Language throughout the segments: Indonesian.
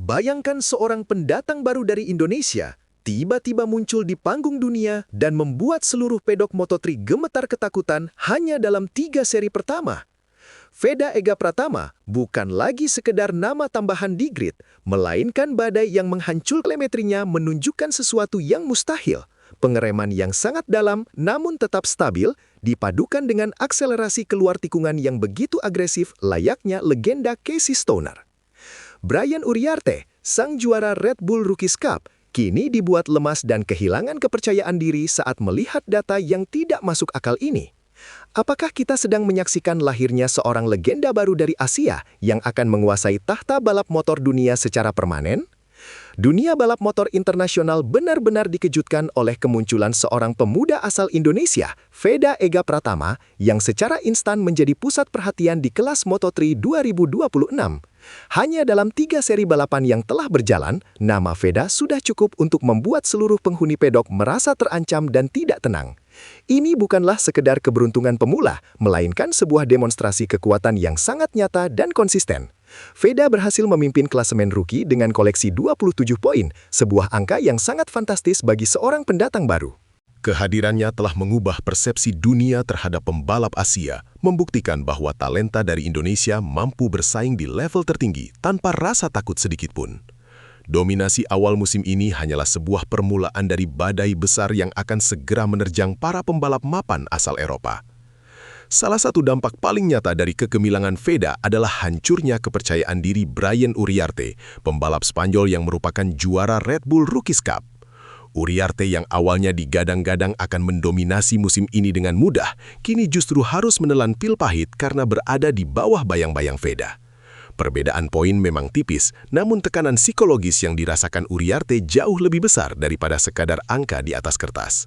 Bayangkan seorang pendatang baru dari Indonesia, tiba-tiba muncul di panggung dunia dan membuat seluruh pedok Moto3 gemetar ketakutan hanya dalam 3 seri pertama. Veda Ega Pratama bukan lagi sekedar nama tambahan di grid, melainkan badai yang menghancurkan telemetrinya menunjukkan sesuatu yang mustahil. Pengereman yang sangat dalam namun tetap stabil, dipadukan dengan akselerasi keluar tikungan yang begitu agresif layaknya legenda Casey Stoner. Brian Uriarte, sang juara Red Bull Rookies Cup, kini dibuat lemas dan kehilangan kepercayaan diri saat melihat data yang tidak masuk akal ini. Apakah kita sedang menyaksikan lahirnya seorang legenda baru dari Asia yang akan menguasai tahta balap motor dunia secara permanen? Dunia balap motor internasional benar-benar dikejutkan oleh kemunculan seorang pemuda asal Indonesia, Veda Ega Pratama, yang secara instan menjadi pusat perhatian di kelas Moto3 2026. Hanya dalam 3 seri balapan yang telah berjalan, nama Veda sudah cukup untuk membuat seluruh penghuni pedok merasa terancam dan tidak tenang. Ini bukanlah sekedar keberuntungan pemula, melainkan sebuah demonstrasi kekuatan yang sangat nyata dan konsisten. Veda berhasil memimpin klasemen rookie dengan koleksi 27 poin, sebuah angka yang sangat fantastis bagi seorang pendatang baru. Kehadirannya telah mengubah persepsi dunia terhadap pembalap Asia, membuktikan bahwa talenta dari Indonesia mampu bersaing di level tertinggi tanpa rasa takut sedikitpun. Dominasi awal musim ini hanyalah sebuah permulaan dari badai besar yang akan segera menerjang para pembalap mapan asal Eropa. Salah satu dampak paling nyata dari kegemilangan Veda adalah hancurnya kepercayaan diri Brian Uriarte, pembalap Spanyol yang merupakan juara Red Bull Rookies Cup. Uriarte yang awalnya digadang-gadang akan mendominasi musim ini dengan mudah, kini justru harus menelan pil pahit karena berada di bawah bayang-bayang Veda. Perbedaan poin memang tipis, namun tekanan psikologis yang dirasakan Uriarte jauh lebih besar daripada sekadar angka di atas kertas.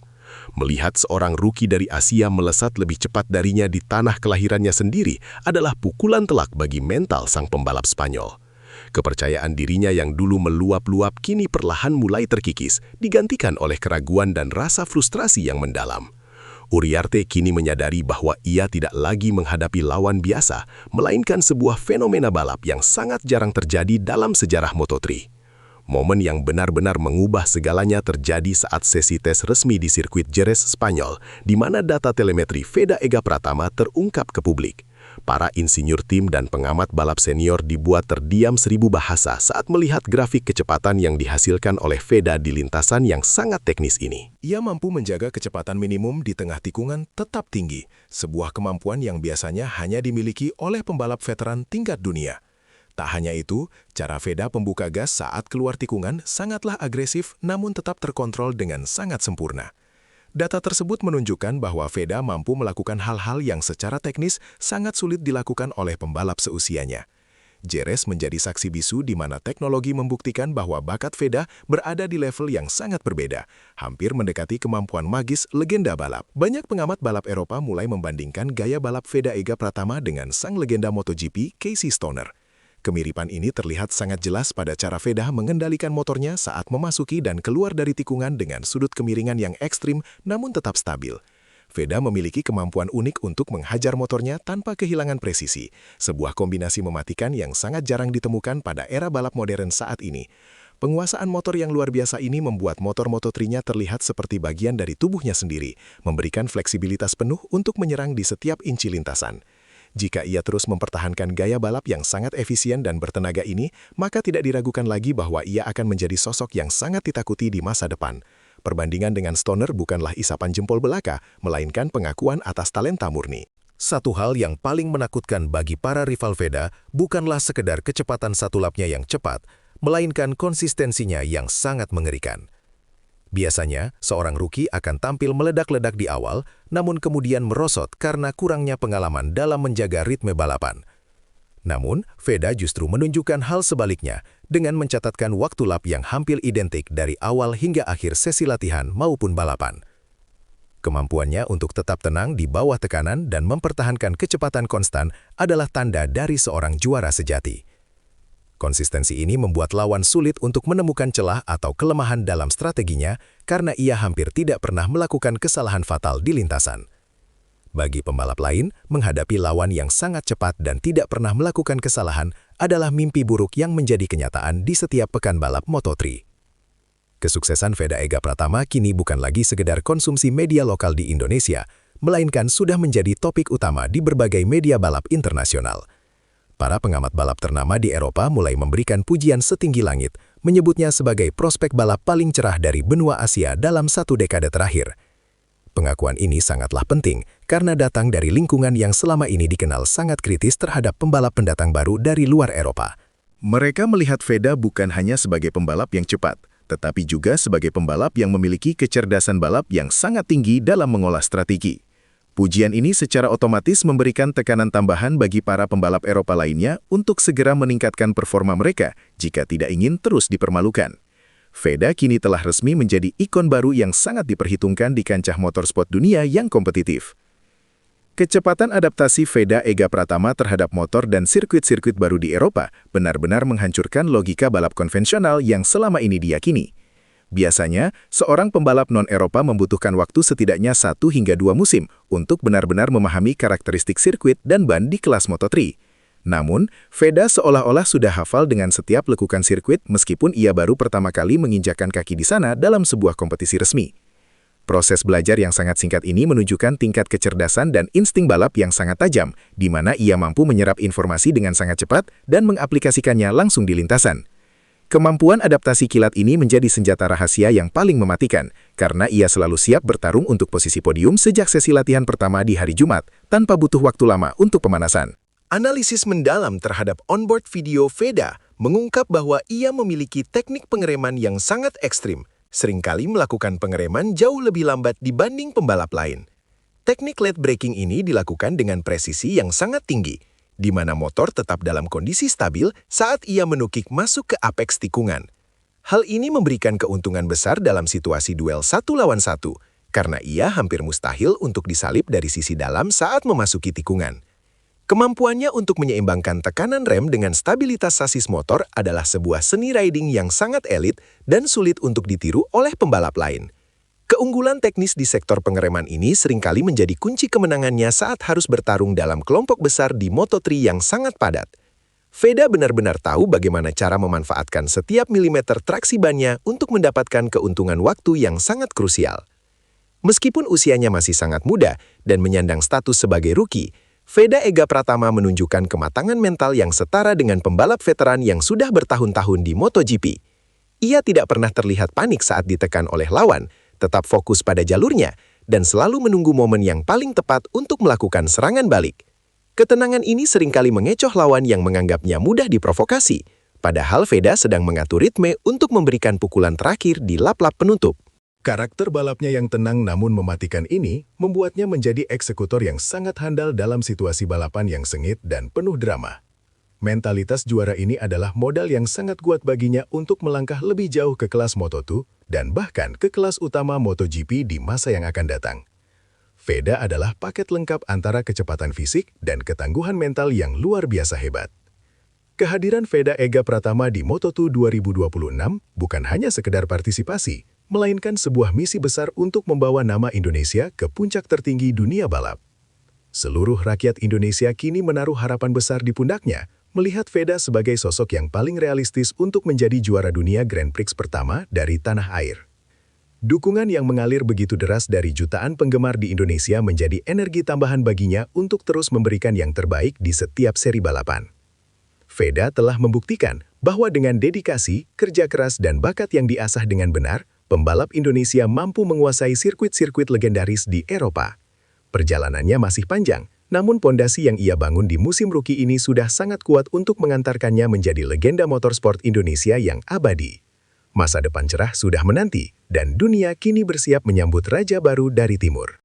Melihat seorang rookie dari Asia melesat lebih cepat darinya di tanah kelahirannya sendiri adalah pukulan telak bagi mental sang pembalap Spanyol. Kepercayaan dirinya yang dulu meluap-luap kini perlahan mulai terkikis, digantikan oleh keraguan dan rasa frustrasi yang mendalam. Uriarte kini menyadari bahwa ia tidak lagi menghadapi lawan biasa, melainkan sebuah fenomena balap yang sangat jarang terjadi dalam sejarah Moto3. Momen yang benar-benar mengubah segalanya terjadi saat sesi tes resmi di sirkuit Jerez, Spanyol, di mana data telemetri Veda Ega Pratama terungkap ke publik. Para insinyur tim dan pengamat balap senior dibuat terdiam 1000 bahasa saat melihat grafik kecepatan yang dihasilkan oleh Veda di lintasan yang sangat teknis ini. Ia mampu menjaga kecepatan minimum di tengah tikungan tetap tinggi, sebuah kemampuan yang biasanya hanya dimiliki oleh pembalap veteran tingkat dunia. Tak hanya itu, cara Veda pembuka gas saat keluar tikungan sangatlah agresif namun tetap terkontrol dengan sangat sempurna. Data tersebut menunjukkan bahwa Veda mampu melakukan hal-hal yang secara teknis sangat sulit dilakukan oleh pembalap seusianya. Jerez menjadi saksi bisu di mana teknologi membuktikan bahwa bakat Veda berada di level yang sangat berbeda, hampir mendekati kemampuan magis legenda balap. Banyak pengamat balap Eropa mulai membandingkan gaya balap Veda Ega Pratama dengan sang legenda MotoGP Casey Stoner. Kemiripan ini terlihat sangat jelas pada cara Veda mengendalikan motornya saat memasuki dan keluar dari tikungan dengan sudut kemiringan yang ekstrim namun tetap stabil. Veda memiliki kemampuan unik untuk menghajar motornya tanpa kehilangan presisi, sebuah kombinasi mematikan yang sangat jarang ditemukan pada era balap modern saat ini. Penguasaan motor yang luar biasa ini membuat motor Moto3-nya terlihat seperti bagian dari tubuhnya sendiri, memberikan fleksibilitas penuh untuk menyerang di setiap inci lintasan. Jika ia terus mempertahankan gaya balap yang sangat efisien dan bertenaga ini, maka tidak diragukan lagi bahwa ia akan menjadi sosok yang sangat ditakuti di masa depan. Perbandingan dengan Stoner bukanlah isapan jempol belaka, melainkan pengakuan atas talenta murni. Satu hal yang paling menakutkan bagi para rival Veda bukanlah sekedar kecepatan satu lapnya yang cepat, melainkan konsistensinya yang sangat mengerikan. Biasanya, seorang rookie akan tampil meledak-ledak di awal, namun kemudian merosot karena kurangnya pengalaman dalam menjaga ritme balapan. Namun, Veda justru menunjukkan hal sebaliknya dengan mencatatkan waktu lap yang hampir identik dari awal hingga akhir sesi latihan maupun balapan. Kemampuannya untuk tetap tenang di bawah tekanan dan mempertahankan kecepatan konstan adalah tanda dari seorang juara sejati. Konsistensi ini membuat lawan sulit untuk menemukan celah atau kelemahan dalam strateginya karena ia hampir tidak pernah melakukan kesalahan fatal di lintasan. Bagi pembalap lain, menghadapi lawan yang sangat cepat dan tidak pernah melakukan kesalahan adalah mimpi buruk yang menjadi kenyataan di setiap pekan balap Moto3. Kesuksesan Veda Ega Pratama kini bukan lagi sekedar konsumsi media lokal di Indonesia, melainkan sudah menjadi topik utama di berbagai media balap internasional. Para pengamat balap ternama di Eropa mulai memberikan pujian setinggi langit, menyebutnya sebagai prospek balap paling cerah dari benua Asia dalam 1 dekade terakhir. Pengakuan ini sangatlah penting karena datang dari lingkungan yang selama ini dikenal sangat kritis terhadap pembalap pendatang baru dari luar Eropa. Mereka melihat Veda bukan hanya sebagai pembalap yang cepat, tetapi juga sebagai pembalap yang memiliki kecerdasan balap yang sangat tinggi dalam mengolah strategi. Pujian ini secara otomatis memberikan tekanan tambahan bagi para pembalap Eropa lainnya untuk segera meningkatkan performa mereka jika tidak ingin terus dipermalukan. Veda kini telah resmi menjadi ikon baru yang sangat diperhitungkan di kancah motorsport dunia yang kompetitif. Kecepatan adaptasi Veda Ega Pratama terhadap motor dan sirkuit-sirkuit baru di Eropa benar-benar menghancurkan logika balap konvensional yang selama ini diyakini. Biasanya, seorang pembalap non-Eropa membutuhkan waktu setidaknya 1 hingga 2 musim untuk benar-benar memahami karakteristik sirkuit dan ban di kelas Moto3. Namun, Veda seolah-olah sudah hafal dengan setiap lekukan sirkuit meskipun ia baru pertama kali menginjakkan kaki di sana dalam sebuah kompetisi resmi. Proses belajar yang sangat singkat ini menunjukkan tingkat kecerdasan dan insting balap yang sangat tajam, di mana ia mampu menyerap informasi dengan sangat cepat dan mengaplikasikannya langsung di lintasan. Kemampuan adaptasi kilat ini menjadi senjata rahasia yang paling mematikan, karena ia selalu siap bertarung untuk posisi podium sejak sesi latihan pertama di hari Jumat, tanpa butuh waktu lama untuk pemanasan. Analisis mendalam terhadap onboard video Veda mengungkap bahwa ia memiliki teknik pengereman yang sangat ekstrim, seringkali melakukan pengereman jauh lebih lambat dibanding pembalap lain. Teknik late braking ini dilakukan dengan presisi yang sangat tinggi, di mana motor tetap dalam kondisi stabil saat ia menukik masuk ke apeks tikungan. Hal ini memberikan keuntungan besar dalam situasi duel 1 lawan 1, karena ia hampir mustahil untuk disalip dari sisi dalam saat memasuki tikungan. Kemampuannya untuk menyeimbangkan tekanan rem dengan stabilitas sasis motor adalah sebuah seni riding yang sangat elit dan sulit untuk ditiru oleh pembalap lain. Keunggulan teknis di sektor pengereman ini seringkali menjadi kunci kemenangannya saat harus bertarung dalam kelompok besar di Moto3 yang sangat padat. Veda benar-benar tahu bagaimana cara memanfaatkan setiap milimeter traksi bannya untuk mendapatkan keuntungan waktu yang sangat krusial. Meskipun usianya masih sangat muda dan menyandang status sebagai rookie, Veda Ega Pratama menunjukkan kematangan mental yang setara dengan pembalap veteran yang sudah bertahun-tahun di MotoGP. Ia tidak pernah terlihat panik saat ditekan oleh lawan, tetap fokus pada jalurnya, dan selalu menunggu momen yang paling tepat untuk melakukan serangan balik. Ketenangan ini seringkali mengecoh lawan yang menganggapnya mudah diprovokasi, padahal Veda sedang mengatur ritme untuk memberikan pukulan terakhir di lap-lap penutup. Karakter balapnya yang tenang namun mematikan ini membuatnya menjadi eksekutor yang sangat handal dalam situasi balapan yang sengit dan penuh drama. Mentalitas juara ini adalah modal yang sangat kuat baginya untuk melangkah lebih jauh ke kelas Moto2 dan bahkan ke kelas utama MotoGP di masa yang akan datang. Veda adalah paket lengkap antara kecepatan fisik dan ketangguhan mental yang luar biasa hebat. Kehadiran Veda Ega Pratama di Moto2 2026 bukan hanya sekedar partisipasi, melainkan sebuah misi besar untuk membawa nama Indonesia ke puncak tertinggi dunia balap. Seluruh rakyat Indonesia kini menaruh harapan besar di pundaknya, melihat Veda sebagai sosok yang paling realistis untuk menjadi juara dunia Grand Prix pertama dari tanah air. Dukungan yang mengalir begitu deras dari jutaan penggemar di Indonesia menjadi energi tambahan baginya untuk terus memberikan yang terbaik di setiap seri balapan. Veda telah membuktikan bahwa dengan dedikasi, kerja keras, dan bakat yang diasah dengan benar, pembalap Indonesia mampu menguasai sirkuit-sirkuit legendaris di Eropa. Perjalanannya masih panjang, namun pondasi yang ia bangun di musim rookie ini sudah sangat kuat untuk mengantarkannya menjadi legenda motorsport Indonesia yang abadi. Masa depan cerah sudah menanti, dan dunia kini bersiap menyambut raja baru dari timur.